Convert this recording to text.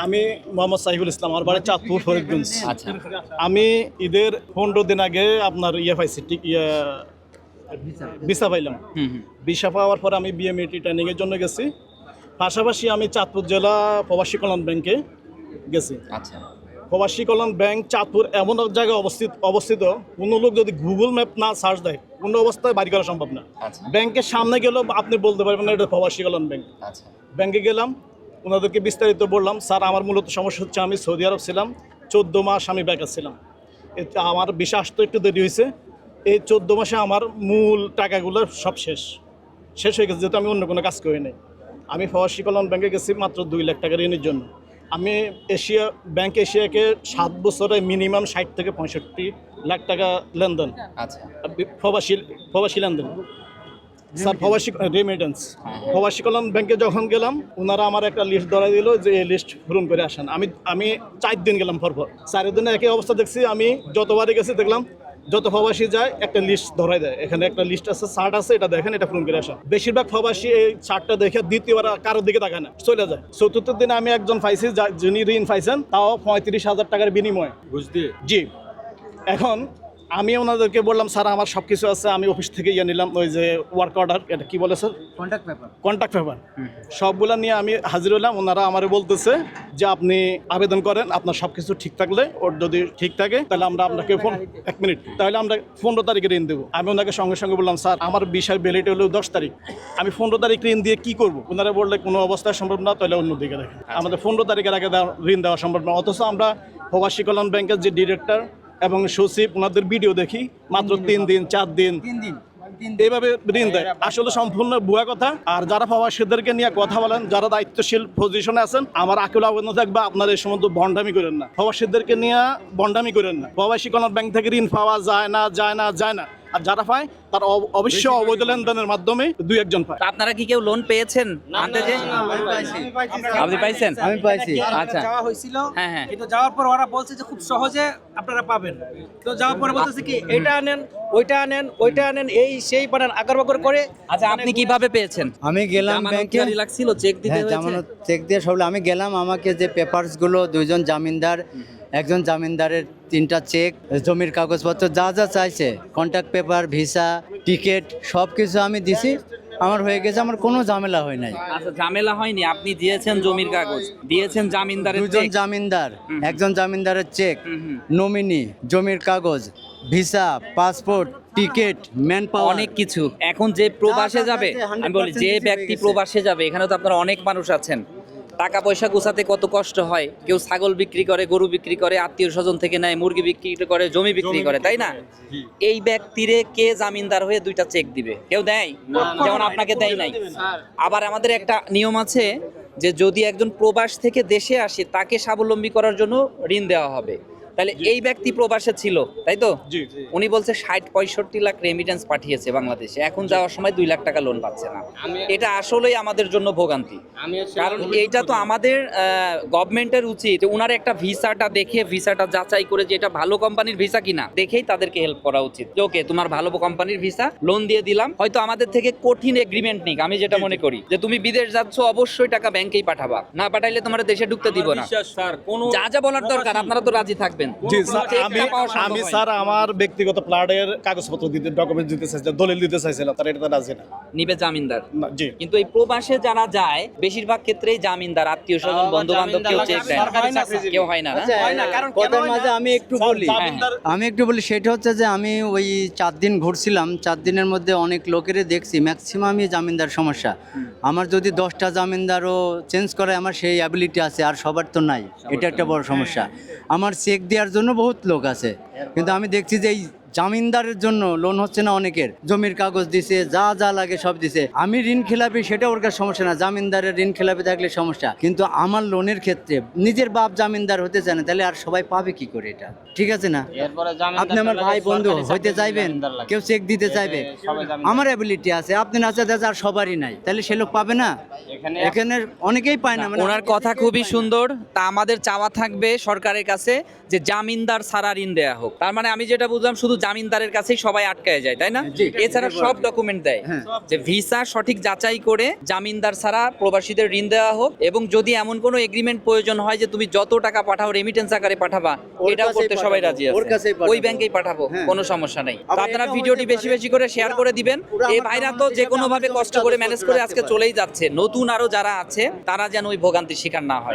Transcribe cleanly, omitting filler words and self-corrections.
আমি মোহাম্মদ সাইফুল ইসলাম, আমার বাড়ি চাঁদপুর ফরিদগঞ্জ। আচ্ছা। আমি ঈদের 15 দিন আগে আপনার পাইছি, ভিসা পাইলাম। ভিসা পাওয়ার পর আমি বিএমইটি ট্রেনিংয়ের জন্য গেছি। পাশাপাশি আমি চাঁদপুর জেলা প্রবাসী কল্যাণ ব্যাংকে গেছি। আচ্ছা। প্রবাসী কল্যাণ ব্যাংক চাঁদপুর এমন এক জায়গায় অবস্থিত কোনো লোক যদি গুগল ম্যাপ না সার্চ দেয় কোনো অবস্থায় বাড়ি করা সম্ভব না। আচ্ছা। ব্যাংকের সামনে গেলেও আপনি বলতে পারবেন না এটা প্রবাসী কল্যাণ ব্যাংক। আচ্ছা। ব্যাংকে গেলাম, ওনাদেরকে বিস্তারিত বললাম, স্যার আমার মূলত সমস্যা হচ্ছে আমি সৌদি আরব ছিলাম 14 মাস, আমি বেকার ছিলাম। এতে আমার ভিসা আসতে একটু দেরি হয়েছে। এই 14 মাসে আমার মূল টাকাগুলো সব শেষ হয়ে গেছে, যেহেতু আমি অন্য কোনো কাজ করি নাই। আমি প্রবাসী কল্যাণ ব্যাংকে গেছি মাত্র 2 লাখ টাকা ঋণের জন্য। আমি এশিয়াকে 7 বছরে মিনিমাম 60 থেকে 65 লাখ টাকা লেনদেন। আচ্ছা। প্রবাসী লেনদেন স্যার, প্রবাসী রেমিটেন্স। প্রবাসী কল্যাণ ব্যাংকে যখন গেলাম, ওনারা আমার একটা লিস্ট ধরাই দিল যে এই লিস্ট পূরণ করে আসেন। আমি 4 দিন গেলাম, পরপর 4 দিনে একই অবস্থা দেখছি। আমি যতবারই গেছি দেখলাম যত প্রবাসী যায় একটা লিস্ট ধরাই দেয়, এখানে একটা লিস্ট আছে, চার্ট আছে, এটা দেখেন, এটা পূরণ করে আসা। বেশিরভাগ প্রবাসী এই চার্টটা দেখে দ্বিতীয়বার কারোর দিকে তাকায় না, চলে যায়। চতুর্থ দিনে আমি একজন পাইছি যিনি ঋণ পাইছেন, তাও 35,000 টাকার বিনিময়ে, বুঝতে। জি। এখন আমি ওনাদেরকে বললাম, স্যার আমার সব কিছু আছে, আমি অফিস থেকে নিলাম ওই যে ওয়ার্ক অর্ডার, এটা কি বলে স্যার, কন্ট্যাক্ট পেপার, সবগুলা নিয়ে আমি হাজির হলাম। ওনারা আমারে বলতেছে যে আপনি আবেদন করেন, আপনার সব কিছু ঠিক থাকলে, ওর যদি ঠিক থাকে তাহলে আমরা আপনাকে 1 মিনিট, তাহলে আমরা 15 তারিখে ঋণ দেবো। আমি ওনাকে সঙ্গে সঙ্গে বললাম, স্যার আমার ভিসার ভ্যালিডিটি হলো 10 তারিখ, আমি 15 তারিখ ঋণ দিয়ে কি করবো? ওনারা বললে কোনো অবস্থায় সম্ভব না, তাহলে অন্যদিকে দেখেন, আমাদের 15 তারিখের আগে ঋণ দেওয়া সম্ভব না। অথচ আমরা প্রবাসী কল্যাণ ব্যাংকের যে ডিরেক্টর এবং সচিব, ওনাদের ভিডিও দেখি মাত্র 3 দিন 4 দিন এইভাবে ঋণ দেয়। আসলে সম্পূর্ণ ভুয়া কথা। আর যারা প্রবাসীদেরকে নিয়ে কথা বলেন, যারা দায়িত্বশীল পজিশনে আছেন, আমার আকুল আবেদন থাকবে, আপনারা এই সমস্ত বন্ডামি করেন না, প্রবাসীদেরকে নিয়ে বন্ডামি করেন না। প্রবাসী কল্যাণ ব্যাংক থেকে ঋণ পাওয়া যায় না। আর যারা পায় তার অবশ্যই অবৈধ লেনদেনের মাধ্যমে 2-1 জন পায়। আপনারা কি কেউ লোন পেয়েছেন? আপনি পাইছেন? আমি পাইছি। আচ্ছা। যাওয়া হয়েছিল, হ্যাঁ। কিন্তু যাওয়ার পর ওরা বলছে যে খুব সহজে আপনারা পাবেন। তো যাওয়ার পরে বলতেছে কি এটা আনেন, ওইটা আনেন, এই সেই বানান আগার করে। আচ্ছা, আপনি কিভাবে পেয়েছেন? আমি গেলাম জামানত ব্যাংকে, জারি লাগছিল, চেক দিতে হ্যাঁ হয়েছে? জামানত চেক দিয়ে সব। আমি গেলাম, আমাকে যে পেপারসগুলো, 2 জন জামিনদার, একজন জামিনদারের 3টা চেক, জমির কাগজপত্র যা যা চাইছে, কন্ট্যাক্ট পেপার, ভিসা, টিকিট, সব কিছু আমি দিছি। আমার হয়ে গেছে, আমার কোনো ঝামেলা হয় নাই। আচ্ছা, ঝামেলা হয়নি। আপনি দিয়েছেন জমির কাগজ, দিয়েছেন জামিনদারের 2 জন চেক। জামিনদার, একজন জামিনদারের চেক, নমিনি, জমির কাগজ, visa, passport, ticket, man power, অনেক কিছু। এখন যে প্রবাসে যা যাবে, চাইছে, আমি বলি 100% যে কিছু ব্যক্তি হয়ে গেছে। প্রবাসে যাবে, এখানে তো আপনারা অনেক মানুষ আছেন, টাকা পয়সা গোছাতে কত কষ্ট হয়। কেউ ছাগল বিক্রি করে, গরু বিক্রি করে, আত্মীয় স্বজন থেকে নেয়, মুরগি বিক্রি করে, জমি বিক্রি করে, তাই না? এই ব্যক্তিরে কে জামিনদার হয়ে 2টা চেক দিবে? কেউ দেয়? যেমন আপনাকে দেয় নাই। আবার আমাদের একটা নিয়ম আছে যে যদি একজন প্রবাস থেকে দেশে আসে, তাকে স্বাবলম্বী করার জন্য ঋণ দেওয়া হবে। তাহলে এই ব্যক্তি প্রবাসে ছিল, তাই তো? উনি বলছে 60-65 লাখ রেমিটেন্স পাঠিয়েছে বাংলাদেশে, এখন যাওয়ার সময় 2 লাখ টাকা লোন পাচ্ছে না। এটা আসলেই আমাদের জন্য ভোগান্তি। কারণ এইটা তো আমাদের গভর্নমেন্টের উচিত ওনার একটা ভিসাটা দেখে, ভিসাটা যাচাই করে যে এটা ভালো কোম্পানির ভিসা কিনা দেখেই তাদেরকে হেল্প করা উচিত। ওকে, তোমার ভালো কোম্পানির ভিসা, লোন দিয়ে দিলাম। হয়তো আমাদের থেকে কঠিন এগ্রিমেন্ট নিক, আমি যেটা মনে করি যে তুমি বিদেশ যাচ্ছ, অবশ্যই টাকা ব্যাংকেই পাঠাবা, না পাঠাইলে তোমার দেশে ঢুকতে দিব না। যা বলার দরকার, আপনারা তো রাজি থাকবেন। জি স্যার, আমি স্যার আমার ব্যক্তিগত প্লাটের কাগজপত্র দিতে, ডকুমেন্ট দিতে চাইছিলাম, দলিল দিতে চাইছিলাম, তার এটা রাজি না। নিবে জামিনদার। জি। কিন্তু এই প্রবাসে যারা যায়, বেশিরভাগ ক্ষেত্রেই জামিনদার, আত্মীয় স্বজন, বন্ধু বান্ধব কেউ চেক দেয় না, কেউ হয় না। কথার মাঝে আমি একটু বলি, সেটা হচ্ছে যে আমি ওই 4 দিন ঘুরছিলাম, 4 দিনের মধ্যে অনেক লোকেরই দেখছি ম্যাক্সিমামই জামিনদার সমস্যা। আমার যদি 10টা জামিনদারও চেঞ্জ করে, আমার সেই অ্যাবিলিটি আছে, আর সবার তো নাই। এটা একটা বড় সমস্যা। আমার চেক দেওয়ার জন্য বহুত লোক আছে, কিন্তু আমি দেখছি যে এই জামিনদারের জন্য লোন হচ্ছে না অনেকের। জমির কাগজ দিছে, যা যা লাগে সব দিছে। আমি ঋণ খেলাপি, সেটা ওর কাছে সমস্যা না, জামিনদারের ঋণ খেলাপি থাকলে সমস্যা। কিন্তু আমার লোনের ক্ষেত্রে নিজের বাপ জামিনদার হতে চায় না, তাহলে আর সবাই পাবে কি করে? এটা ঠিক আছে না? আপনি আমার ভাই বন্ধু হইতে চাইবেন, কেউ চেক দিতে চাইবে, আমার অ্যাবিলিটি আছে, আপনি না চাইতে আর সবারই নাই, তাহলে সে লোক পাবে না? এখানে অনেকেই পায় না। ওনার কথা খুবই সুন্দর। তা আমাদের চাওয়া থাকবে সরকারের কাছে যে জামিনদার ছাড়া ঋণ দেয়া হোক। তার মানে আমি যেটা বুঝলাম, শুধু জামিনদারের কাছেই সবাই আটকায় যায়, তাই না? জি। এছাড়া সব ডকুমেন্ট দেয় হ্যাঁ। যে ভিসা সঠিক যাচাই করে জামিনদার ছাড়া প্রবাসীদের ঋণ দেওয়া হোক, এবং যদি এমন কোনো এগ্রিমেন্ট প্রয়োজন হয় যে তুমি যত টাকা পাঠাও রেমিটেন্স আকারে পাঠাবা, ওর এটাও কাছেই করতে সবাই পাঠাবো, রাজি ওর আছে, কাছেই পাঠাবো। ওই ব্যাংকেই পাঠাবো, হ্যাঁ। কোনো সমস্যা নেই। তো আবার আপনারা এটাও ভিডিওটি হতে বেশি পারে, বেশি করে শেয়ার করে দিবেন। ওরা এই আমার ভাইরা কামাল তো হিসাবে যে কোনো ভাবে আমি কষ্ট জমির করে কাগজপত্র ম্যানেজ করে রাখতে আজকে পারি। চলেই যাচ্ছে, নতুন আরো যারা আছে তারা যেন ওই ভোগান্তির শিকার না হয়।